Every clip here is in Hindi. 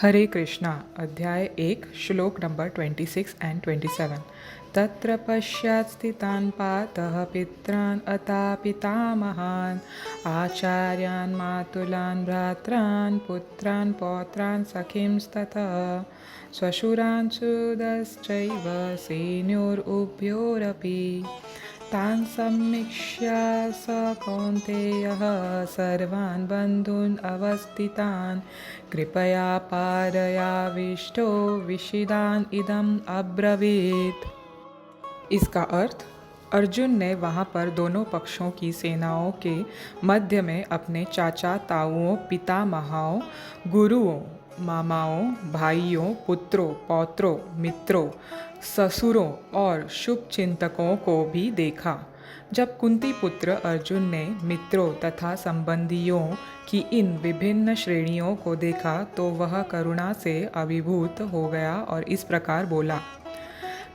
हरे कृष्णा अध्याय 1 श्लोक नंबर 26 एंड 27। तत्र पश्चात् स्थितान् पातः पित्रान् अतापितामहान् आचार्यान् मातुलान् भ्रात्रान् पुत्रान् पौत्रान् सखींस्ततः श्वशुरान् सुदश्चैव सेनयोरुभयोरपि तान् सम्मीक्ष्य स कौन्तेयः सर्वान् बन्धून् अवस्थितान् कृपया पारयाविष्टो विषिदान् इदम् अब्रवीत्। इसका अर्थ, अर्जुन ने वहाँ पर दोनों पक्षों की सेनाओं के मध्य में अपने चाचा ताऊओं, पितामहाओं, गुरुओं, मामाओं, भाइयों, पुत्रों, पौत्रों, मित्रों, ससुरों और शुभ चिंतकों को भी देखा। जब कुंती पुत्र अर्जुन ने मित्रों तथा संबंधियों की इन विभिन्न श्रेणियों को देखा तो वह करुणा से अभिभूत हो गया और इस प्रकार बोला।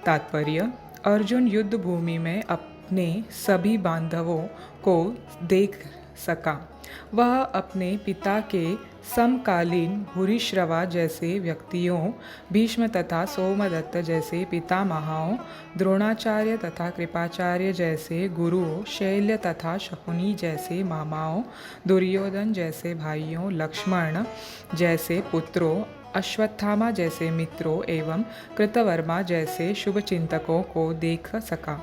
तात्पर्य, अर्जुन युद्ध भूमि में अपने सभी बांधवों को देख सका। वह अपने पिता के समकालीन भूरिश्रवा जैसे व्यक्तियों, भीष्म तथा सोमदत्त जैसे पितामहाओं, द्रोणाचार्य तथा कृपाचार्य जैसे गुरुओं, शैल्य तथा शकुनी जैसे मामाओं, दुर्योधन जैसे भाइयों, लक्ष्मण जैसे पुत्रों, अश्वत्थामा जैसे मित्रों एवं कृतवर्मा जैसे शुभचिंतकों को देख सका।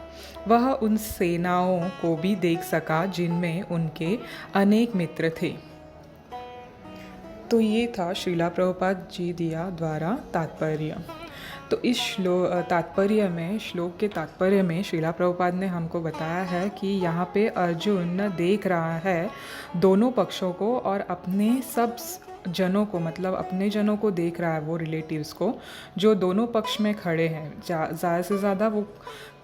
वह उन सेनाओं को भी देख सका जिनमें उनके अनेक मित्र थे। तो ये था श्रीला प्रभुपाद जी दिया द्वारा तात्पर्य। तो इस श्लोक के तात्पर्य में श्रीला प्रभुपाद ने हमको बताया है कि यहाँ पे अर्जुन देख रहा है दोनों पक्षों को और अपने सब जनों को, मतलब अपने जनों को देख रहा है, वो रिलेटिव्स को जो दोनों पक्ष में खड़े हैं। ज़्यादा से ज़्यादा वो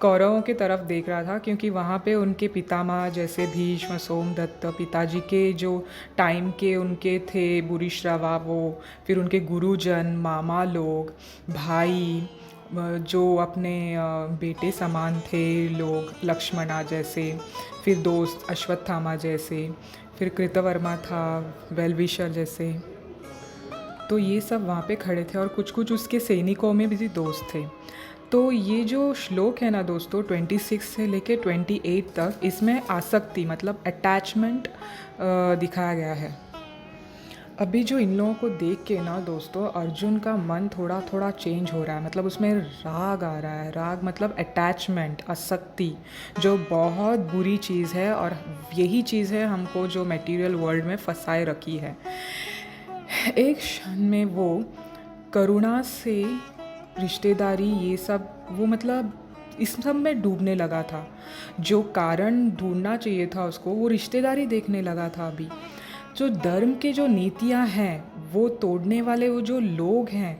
कौरवों की तरफ देख रहा था क्योंकि वहाँ पे उनके पितामह जैसे भीष्म, सोमदत्त, पिताजी के जो टाइम के उनके थे बुरीश्रवा, वो फिर उनके गुरुजन, मामा लोग, भाई जो अपने बेटे समान थे लोग, लक्ष्मणा जैसे, फिर दोस्त अश्वत्थामा जैसे, फिर कृतवर्मा था, वेलविशर जैसे। तो ये सब वहाँ पे खड़े थे और कुछ कुछ उसके सैनिकों में भी दोस्त थे। तो ये जो श्लोक है ना दोस्तों, 26 से लेके 28 तक, इसमें आसक्ति मतलब अटैचमेंट दिखाया गया है। अभी जो इन लोगों को देख के ना दोस्तों, अर्जुन का मन थोड़ा थोड़ा चेंज हो रहा है, मतलब उसमें राग आ रहा है। राग मतलब अटैचमेंट, आसक्ति, जो बहुत बुरी चीज़ है और यही चीज़ है हमको जो मटेरियल वर्ल्ड में फंसाए रखी है। एक क्षण में वो करुणा से रिश्तेदारी ये सब, वो मतलब इस सब में डूबने लगा था। जो कारण ढूंढना चाहिए था उसको, वो रिश्तेदारी देखने लगा था। अभी जो धर्म के जो नीतियाँ हैं वो तोड़ने वाले वो जो लोग हैं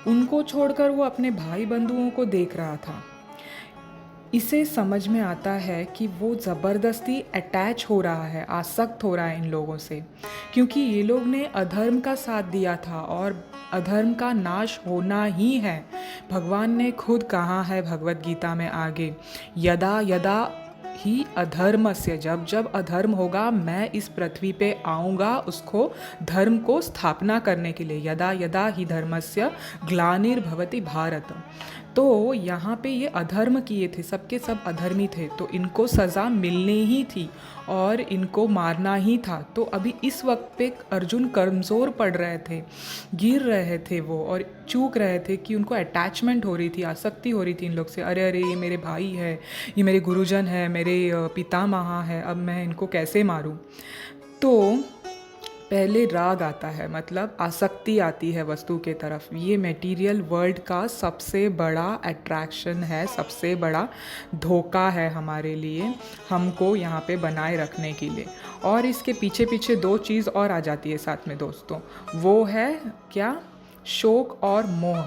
उनको छोड़कर वो अपने भाई बंधुओं को देख रहा था। इसे समझ में आता है कि वो ज़बरदस्ती अटैच हो रहा है, आसक्त हो रहा है इन लोगों से, क्योंकि ये लोग ने अधर्म का साथ दिया था और अधर्म का नाश होना ही है। भगवान ने खुद कहा है भगवत गीता में आगे, यदा यदा ही अधर्मस्य, जब जब अधर्म होगा मैं इस पृथ्वी पे आऊँगा उसको, धर्म को स्थापना करने के लिए। यदा यदा ही धर्मस्य ग्लानिर्भवति भारत। तो यहाँ पे ये अधर्म किए थे, सबके सब अधर्मी थे, तो इनको सज़ा मिलनी ही थी और इनको मारना ही था। तो अभी इस वक्त पे अर्जुन कमज़ोर पड़ रहे थे, गिर रहे थे वो, और चूक रहे थे कि उनको अटैचमेंट हो रही थी, आसक्ति हो रही थी इन लोग से। अरे अरे, ये मेरे भाई है, ये मेरे गुरुजन है, मेरे पितामह है, अब मैं इनको कैसे मारूं। तो पहले राग आता है, मतलब आसक्ति आती है वस्तु के तरफ। ये मटेरियल वर्ल्ड का सबसे बड़ा अट्रैक्शन है, सबसे बड़ा धोखा है हमारे लिए, हमको यहाँ पे बनाए रखने के लिए। और इसके पीछे पीछे दो चीज़ और आ जाती है साथ में दोस्तों, वो है क्या? शोक और मोह,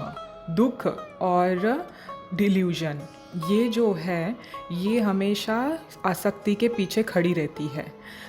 दुख और डिल्यूजन। ये जो है ये हमेशा आसक्ति के पीछे खड़ी रहती है।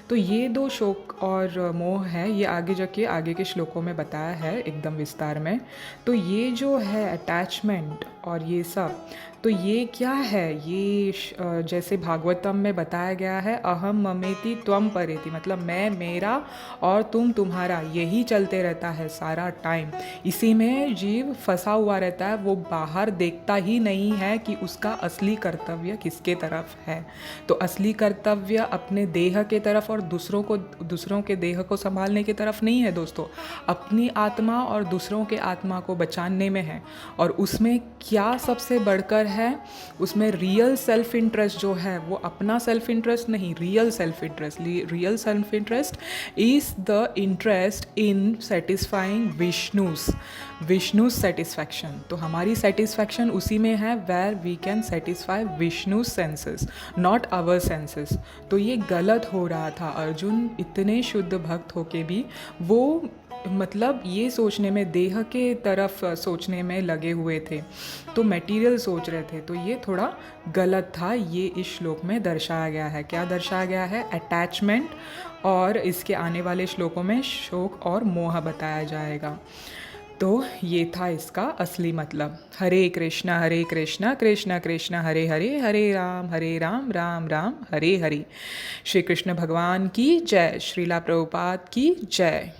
तो ये दो शोक और मोह है, ये आगे जाके आगे के श्लोकों में बताया है एकदम विस्तार में। तो ये जो है अटैचमेंट और ये सब, तो ये क्या है, ये जैसे भागवतम में बताया गया है, अहम ममेति त्वम परेति, मतलब मैं मेरा और तुम तुम्हारा, यही चलते रहता है सारा टाइम। इसी में जीव फंसा हुआ रहता है, वो बाहर देखता ही नहीं है कि उसका असली कर्तव्य किसके तरफ है। तो असली कर्तव्य अपने देह के तरफ और दूसरों के देह को संभालने की तरफ नहीं है दोस्तों, अपनी आत्मा और दूसरों के आत्मा को बचाने में है। और उसमें क्या सबसे बढ़कर है, उसमें रियल सेल्फ इंटरेस्ट जो है, वो अपना सेल्फ इंटरेस्ट नहीं, real self interest. Real self interest is the interest in satisfying Vishnu's satisfaction. तो हमारी सेटिस्फैक्शन उसी में है, where we can satisfy Vishnu senses, not our senses. तो ये गलत हो रहा था। अर्जुन इतने शुद्ध भक्त होके भी वो मतलब ये सोचने में, देह के तरफ सोचने में लगे हुए थे, तो मटेरियल सोच रहे थे। तो ये थोड़ा गलत था। ये इस श्लोक में दर्शाया गया है। क्या दर्शाया गया है? अटैचमेंट, और इसके आने वाले श्लोकों में शोक और मोह बताया जाएगा। तो ये था इसका असली मतलब। हरे कृष्णा कृष्णा कृष्ण हरे हरे, हरे राम राम राम हरे हरे। श्री कृष्ण भगवान की जय। श्रीला प्रभुपाद की जय।